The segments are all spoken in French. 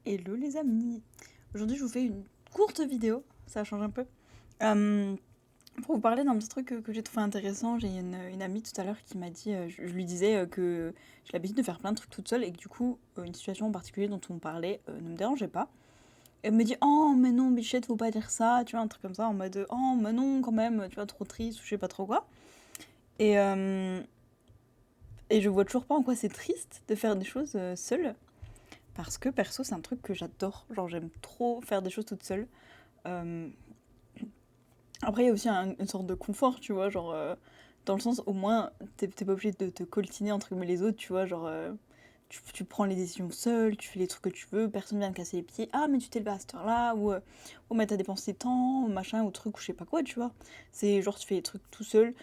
Hello les amis. Aujourd'hui je vous fais une courte vidéo, ça change un peu, euh, pour vous parler d'un petit truc que j'ai trouvé intéressant. J'ai une amie tout à l'heure qui m'a dit, je lui disais que j'ai l'habitude de faire plein de trucs toute seule et que du coup une situation en particulier dont on parlait ne me dérangeait pas. Elle me dit oh mais non Bichette faut pas dire ça, tu vois un truc comme ça en mode oh mais non quand même, tu vois trop triste ou je sais pas trop quoi. Et, euh, et je vois toujours pas en quoi c'est triste de faire des choses seule. Parce que perso, c'est un truc que j'adore. Genre, j'aime trop faire des choses toute seule. Euh, Après, il y a aussi une sorte de confort, tu vois. Genre, dans le sens, au moins, t'es pas obligé de te coltiner entre guillemets les autres, tu vois. Genre, tu prends les décisions seule, tu fais les trucs que tu veux, personne vient te casser les pieds. Ah, mais tu t'es levé à cette heure-là, ou oh, mais t'as dépensé tant, machin, ou truc, ou je sais pas quoi, tu vois. C'est genre, tu fais les trucs tout seul.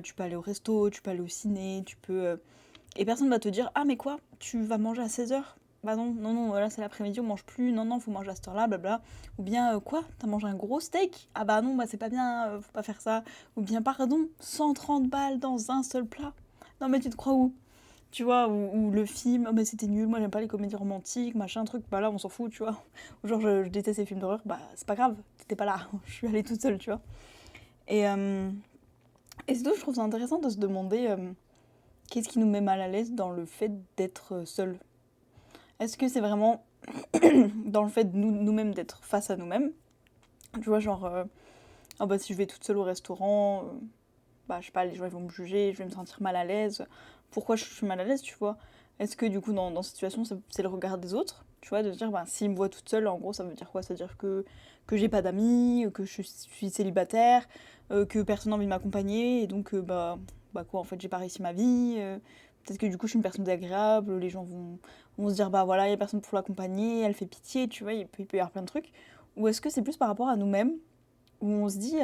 Tu peux aller au resto, tu peux aller au ciné, tu peux. Et personne va te dire ah, mais quoi, tu vas manger à 16 heures. Bah non, non, non, là c'est l'après-midi, on mange plus, non, non, faut manger à cette heure-là, blabla. Ou bien, quoi, t'as mangé un gros steak? Ah bah non, bah c'est pas bien, faut pas faire ça. Ou bien, pardon, 130 balles dans un seul plat. Non mais tu te crois où? Tu vois, ou le film, oh mais c'était nul, moi j'aime pas les comédies romantiques, machin, truc, bah là on s'en fout, tu vois. Ou genre je déteste les films d'horreur, bah c'est pas grave, t'étais pas là, je suis allée toute seule, tu vois. Et, euh, et c'est tout, je trouve ça intéressant de se demander qu'est-ce qui nous met mal à l'aise dans le fait d'être seul. Est-ce que c'est vraiment dans le fait de nous-mêmes d'être face à nous-mêmes? Tu vois, genre, ah bah si je vais toute seule au restaurant, bah je sais pas, les gens ils vont me juger, je vais me sentir mal à l'aise. Pourquoi je suis mal à l'aise, tu vois? Est-ce que du coup dans cette situation c'est le regard des autres? Tu vois, de se dire, bah s'ils me voient toute seule, en gros ça veut dire quoi? Ça veut dire que j'ai pas d'amis, que je suis célibataire, que personne n'a envie de m'accompagner, et donc bah quoi, en fait j'ai pas réussi ma vie. Peut-être que du coup je suis une personne désagréable, les gens vont se dire bah voilà, il y a personne pour l'accompagner, elle fait pitié, tu vois, il peut y avoir plein de trucs. Ou est-ce que c'est plus par rapport à nous-mêmes, où on se dit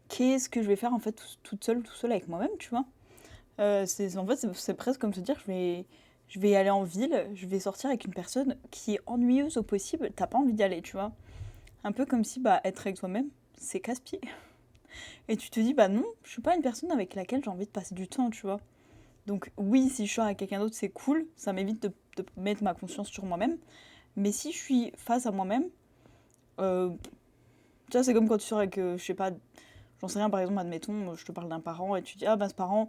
qu'est-ce que je vais faire en fait toute seule, tout seul avec moi-même, tu vois. En fait, c'est presque comme se dire je vais aller en ville, je vais sortir avec une personne qui est ennuyeuse au possible, t'as pas envie d'y aller, tu vois. Un peu comme si bah, être avec toi-même, c'est casse-pied. Et tu te dis, bah non, je suis pas une personne avec laquelle j'ai envie de passer du temps, tu vois. Donc oui, si je sors avec quelqu'un d'autre, c'est cool, ça m'évite de mettre ma conscience sur moi-même. Mais si je suis face à moi-même, euh, tu vois, c'est comme quand tu sors avec, je sais pas, j'en sais rien, par exemple, admettons, je te parle d'un parent et tu dis, ah bah ce parent,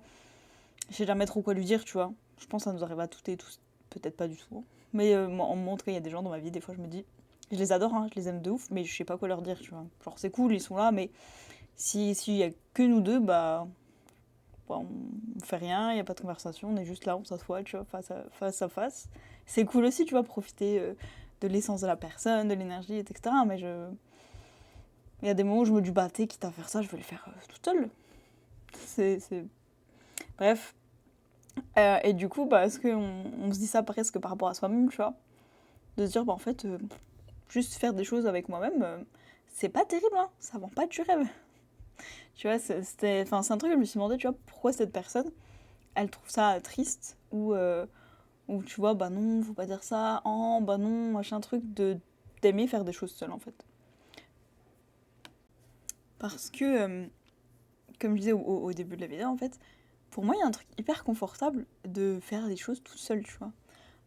je sais jamais trop quoi lui dire, tu vois. Je pense que ça nous arrive à toutes et tous, peut-être pas du tout. Mais en montre, il y a des gens dans ma vie, des fois je me dis, je les adore, hein, je les aime de ouf, mais je sais pas quoi leur dire, tu vois. Genre c'est cool, ils sont là, mais s'il y a que nous deux, bah, on fait rien, il y a pas de conversation, on est juste là, on s'assoit, tu vois, face à face. C'est cool aussi, tu vois, profiter de l'essence de la personne, de l'énergie, etc. Mais il y a des moments où je me dis, bah, t'es quitte à faire ça, je vais le faire toute seule. C'est... Bref. Et du coup, bah, est-ce qu'on on se dit ça presque par rapport à soi-même, tu vois? De se dire, bah, en fait, juste faire des choses avec moi-même, c'est pas terrible, hein, ça vend pas du rêve. Tu vois, enfin, c'est un truc que je me suis demandé, tu vois, pourquoi cette personne, elle trouve ça triste ou tu vois, bah non, faut pas dire ça, oh, bah non, machin truc, d'aimer faire des choses seule, en fait. Parce que, comme je disais au début de la vidéo, en fait, pour moi, il y a un truc hyper confortable de faire des choses toute seule, tu vois.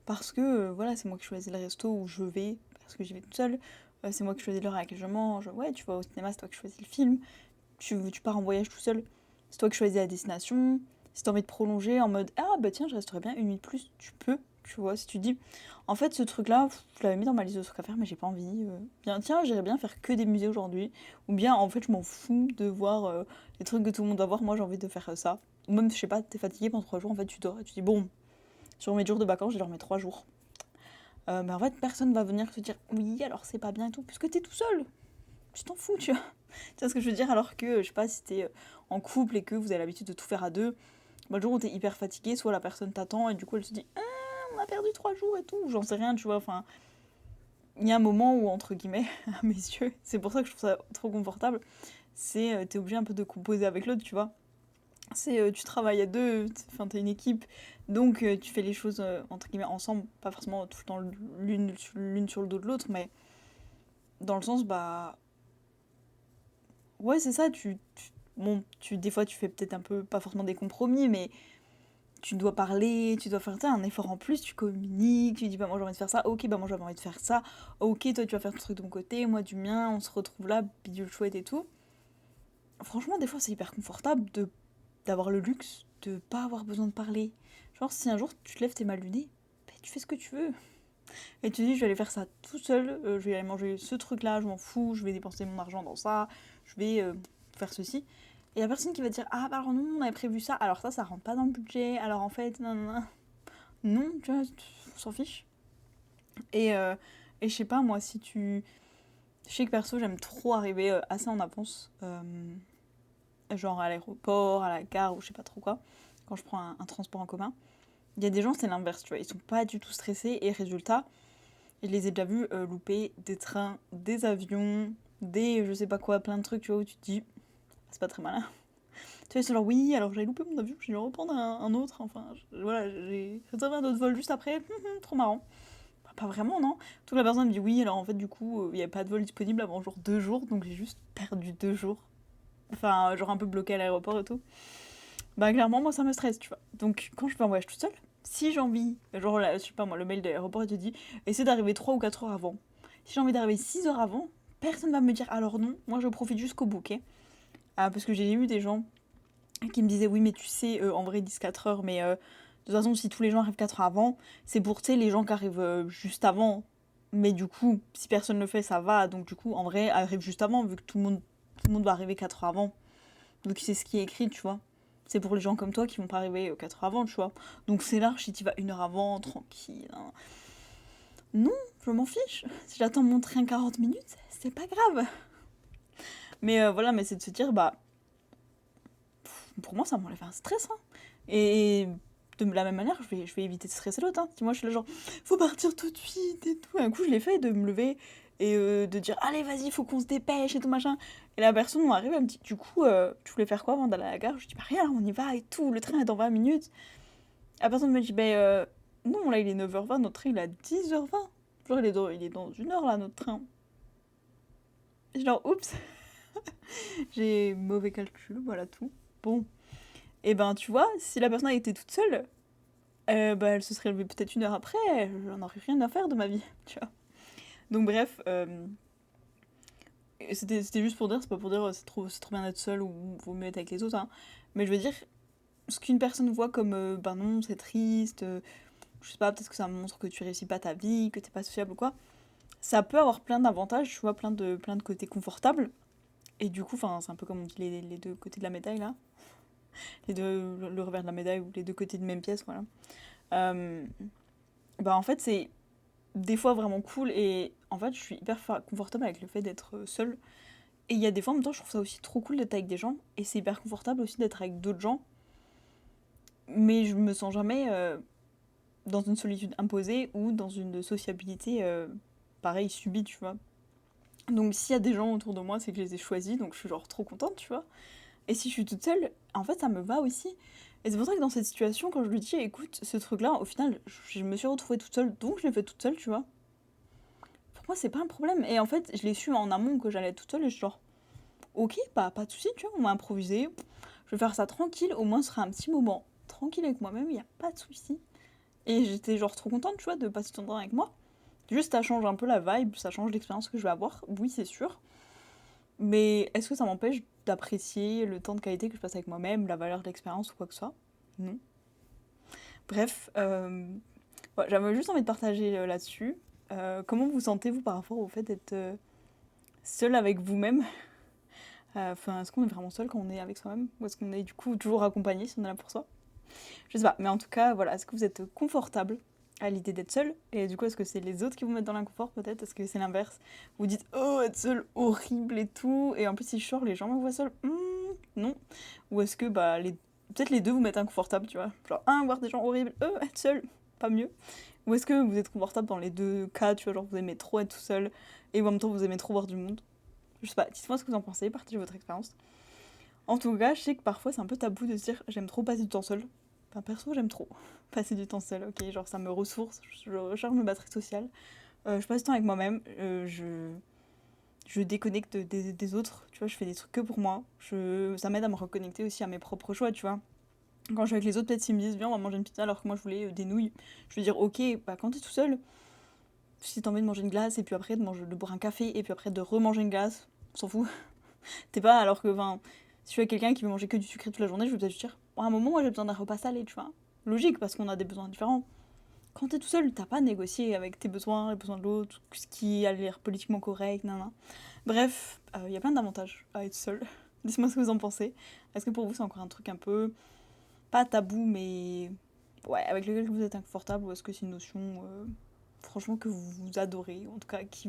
Parce que voilà, c'est moi qui choisis le resto où je vais, parce que j'y vais toute seule. C'est moi qui choisis l'heure à laquelle je mange. Ouais, tu vas au cinéma, c'est toi qui choisis le film. Tu pars en voyage tout seul, c'est toi qui choisis la destination. Si t'as envie de prolonger en mode ah bah tiens, je resterai bien une nuit de plus, tu peux, tu vois. Si tu dis en fait, ce truc-là, je l'avais mis dans ma liste de trucs à faire, mais j'ai pas envie. Bien, tiens, j'irais bien faire que des musées aujourd'hui. Ou bien en fait, je m'en fous de voir les trucs que tout le monde va voir, moi j'ai envie de faire ça. Ou même, je sais pas, t'es fatigué pendant 3 jours, en fait, tu dors et tu dis bon, sur mes jours de vacances, je dors mes 3 jours. Mais en fait, personne va venir te dire oui, alors c'est pas bien et tout, puisque t'es tout seul. Tu t'en fous, tu vois. Tu vois ce que je veux dire? Alors que, je sais pas, si t'es en couple et que vous avez l'habitude de tout faire à deux, bah, le jour où t'es hyper fatigué, soit la personne t'attend et du coup elle se dit ah, on a perdu 3 jours et tout, j'en sais rien, tu vois. Enfin, il y a un moment où, entre guillemets, à mes yeux, c'est pour ça que je trouve ça trop confortable, c'est t'es obligé un peu de composer avec l'autre, tu vois. C'est tu travailles à deux, enfin t'es une équipe, donc tu fais les choses entre guillemets ensemble, pas forcément tout le temps l'une sur le dos de l'autre, mais dans le sens bah ouais c'est ça, bon des fois tu fais peut-être un peu pas forcément des compromis, mais tu dois parler, tu dois faire un effort en plus, tu communiques, tu dis bah moi j'ai envie de faire ça, ok bah moi j'avais envie de faire ça, ok toi tu vas faire ton truc de ton côté, moi du mien, on se retrouve là, bidule chouette et tout. Franchement des fois c'est hyper confortable d'avoir le luxe de pas avoir besoin de parler. Genre si un jour tu te lèves t'es mal luné, bah, tu fais ce que tu veux. Et tu dis je vais aller faire ça tout seul, je vais aller manger ce truc là, je m'en fous, je vais dépenser mon argent dans ça, je vais faire ceci. Et la personne qui va te dire ah bah alors non on avait prévu ça, alors ça rentre pas dans le budget, alors en fait non non non. Non, tu vois, on s'en fiche. Et je sais pas, moi, si tu. Je sais que perso, j'aime trop arriver assez en avance. Genre à l'aéroport, à la gare, ou je sais pas trop quoi. Quand je prends un transport en commun. Il y a des gens, c'est l'inverse, tu vois. Ils sont pas du tout stressés. Et résultat, je les ai déjà vus louper des trains, des avions, des je sais pas quoi, plein de trucs, tu vois, où tu te dis. C'est pas très malin. Tu vois, c'est genre oui, alors j'ai loupé mon avion, je vais reprendre un autre. Enfin, voilà, j'ai réservé un autre vol juste après. Trop marrant. Pas vraiment, non. Toute la personne me dit oui, alors en fait, du coup, il n'y avait pas de vol disponible avant genre 2 jours, donc j'ai juste perdu 2 jours. Enfin, genre un peu bloqué à l'aéroport et tout. Bah, clairement, moi, ça me stresse, tu vois. Donc, quand je vais en voyage toute seule, si j'ai envie, genre là, je sais pas moi, le mail de l'aéroport, il te dit essaie d'arriver 3 ou 4 heures avant. Si j'ai envie d'arriver 6 heures avant, personne va me dire alors non, moi je profite jusqu'au bout, ok. Parce que j'ai eu des gens qui me disaient oui, mais tu sais, en vrai, 10 4 heures, mais de toute façon, si tous les gens arrivent 4 heures avant, c'est pour, tu sais, les gens qui arrivent juste avant. Mais du coup, si personne ne le fait, ça va. Donc du coup, en vrai, arrive juste avant, vu que tout le monde va arriver 4 heures avant. Donc c'est ce qui est écrit, tu vois. C'est pour les gens comme toi qui vont pas arriver 4 heures avant, tu vois. Donc c'est large si tu vas 1 heure avant, tranquille, hein. Non, je m'en fiche. Si j'attends mon train 40 minutes, c'est pas grave. Mais voilà, mais c'est de se dire, bah, pour moi, ça m'enlève un stress, hein. Et de la même manière, je vais éviter de stresser l'autre, hein. Si moi je suis là genre, faut partir tout de suite et tout. Un coup, je l'ai fait de me lever et de dire, allez, vas-y, faut qu'on se dépêche et tout machin. Et la personne, on arrive, elle me dit, du coup, tu voulais faire quoi avant d'aller à la gare? Je dis, bah rien, on y va et tout, le train est dans 20 minutes. La personne me dit, bah non, là, il est 9h20, notre train, il est à 10h20. Genre, il est dans 1 heure, là, notre train. Et genre, oups, j'ai mauvais calcul, voilà tout. Bon. Et ben, tu vois, si la personne a été toute seule, bah, elle se serait levée peut-être 1 heure après, j'en aurais rien à faire de ma vie, tu vois. Donc bref, c'était juste pour dire, c'est pas pour dire c'est trop bien d'être seule ou vaut mieux être avec les autres, hein. Mais je veux dire, ce qu'une personne voit comme, ben non, c'est triste, je sais pas, peut-être que ça montre que tu réussis pas ta vie, que t'es pas sociable ou quoi, ça peut avoir plein d'avantages, tu vois, plein de côtés confortables. Et du coup, enfin, c'est un peu comme on dit les deux côtés de la médaille, là. Le revers de la médaille ou les deux côtés de même pièce, voilà. Euh, Bah en fait, c'est des fois vraiment cool et en fait, je suis hyper confortable avec le fait d'être seule. Et il y a des fois, en même temps, je trouve ça aussi trop cool d'être avec des gens et c'est hyper confortable aussi d'être avec d'autres gens. Mais je me sens jamais dans une solitude imposée ou dans une sociabilité, pareil, subie, tu vois. Donc s'il y a des gens autour de moi, c'est que je les ai choisis, donc je suis genre trop contente, tu vois. Et si je suis toute seule, en fait, ça me va aussi. Et c'est pour ça que dans cette situation, quand je lui dis, écoute, ce truc-là, au final, je me suis retrouvée toute seule, donc je l'ai fait toute seule, tu vois. Pour moi, c'est pas un problème. Et en fait, je l'ai su en amont que j'allais être toute seule, et je suis genre, ok, bah, pas de soucis, tu vois, on va improviser. Je vais faire ça tranquille, au moins ce sera un petit moment tranquille avec moi-même, il n'y a pas de soucis. Et j'étais genre trop contente, tu vois, de passer ton temps avec moi. Juste, ça change un peu la vibe, ça change l'expérience que je vais avoir, oui, c'est sûr. Mais est-ce que ça m'empêche d'apprécier le temps de qualité que je passe avec moi-même, la valeur de l'expérience ou quoi que ce soit? Non. Bref, ouais, j'avais juste envie de partager là-dessus. Comment vous sentez-vous par rapport au fait d'être seul avec vous-même? Enfin, est-ce qu'on est vraiment seul quand on est avec soi-même? Ou est-ce qu'on est du coup toujours accompagné si on est là pour soi? Je sais pas, mais en tout cas, voilà, est-ce que vous êtes confortable à l'idée d'être seul? Et du coup, est-ce que c'est les autres qui vous mettent dans l'inconfort peut-être? Est-ce que c'est l'inverse? Vous dites, oh, être seul, horrible et tout. Et en plus, si je sors, les gens me voient seul. Non. Ou est-ce que bah, peut-être les deux vous mettent inconfortable, tu vois? Genre, voir des gens horribles, être seul, pas mieux. Ou est-ce que vous êtes confortable dans les deux cas, tu vois, genre vous aimez trop être tout seul et en même temps vous aimez trop voir du monde? Je sais pas, dites-moi ce que vous en pensez, partagez votre expérience. En tout cas, je sais que parfois c'est un peu tabou de se dire j'aime trop passer du temps seul. Enfin, perso, j'aime trop passer du temps seul, ok? Genre, ça me ressource, je recharge ma batterie sociale. Je passe du temps avec moi-même, je déconnecte des autres, tu vois, je fais des trucs que pour moi. Ça m'aide à me reconnecter aussi à mes propres choix, tu vois. Quand je suis avec les autres, peut-être s'ils me disent viens on va manger une pizza alors que moi je voulais des nouilles, je vais dire ok, bah quand t'es tout seul, si t'as envie de manger une glace et puis après de boire un café et puis après de remanger une glace, on s'en fout. T'es pas alors que, enfin, si je suis avec quelqu'un qui veut manger que du sucré toute la journée, je vais peut-être lui dire à un moment moi j'ai besoin d'un repas salé, tu vois. Logique parce qu'on a des besoins différents. Quand t'es tout seul, t'as pas à négocier avec tes besoins, les besoins de l'autre, ce qui a l'air politiquement correct, nan. Bref, il y a plein d'avantages à être seul. Dites-moi ce que vous en pensez. Est-ce que pour vous c'est encore un truc un peu, pas tabou, mais ouais, avec lequel vous êtes inconfortable, ou est-ce que c'est une notion, franchement, que vous adorez, en tout cas, qui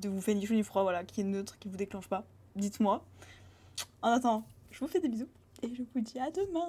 ne vous fait ni chaud ni froid, voilà, qui est neutre, qui vous déclenche pas? Dites-moi. En attendant, je vous fais des bisous, et je vous dis à demain.